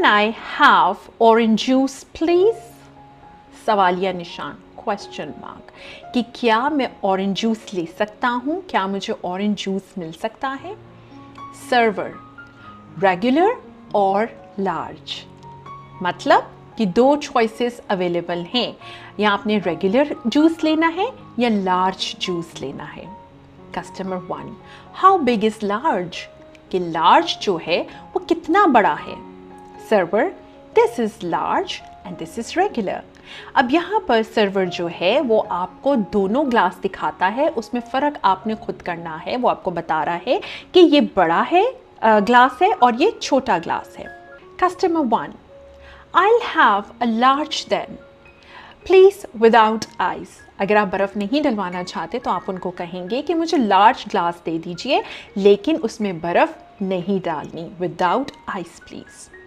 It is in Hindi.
I have orange juice please? सवालिया निशान, क्वेश्चन मार्क, कि क्या मैं ऑरेंज जूस ले सकता हूँ, क्या मुझे ऑरेंज जूस मिल सकता है? सर्वर, रेगुलर और लार्ज, मतलब कि दो चॉइसेस अवेलेबल हैं, या आपने रेगुलर जूस लेना है या लार्ज जूस लेना है। Customer 1, how big is large, कि लार्ज जो है वो कितना बड़ा है? Server, this is large and this is regular. अब यहाँ पर सर्वर जो है वो आपको दोनों ग्लास दिखाता है, उसमें फ़र्क आपने खुद करना है। वो आपको बता रहा है कि ये बड़ा है ग्लास है और ये छोटा ग्लास है। Customer 1, I'll have a large then, please without ice। अगर आप बर्फ़ नहीं डलवाना चाहते तो आप उनको कहेंगे कि मुझे लार्ज ग्लास दे दीजिए, लेकिन उसमें बर्फ़ नहीं डालनी, विदाउट आइस प्लीज़।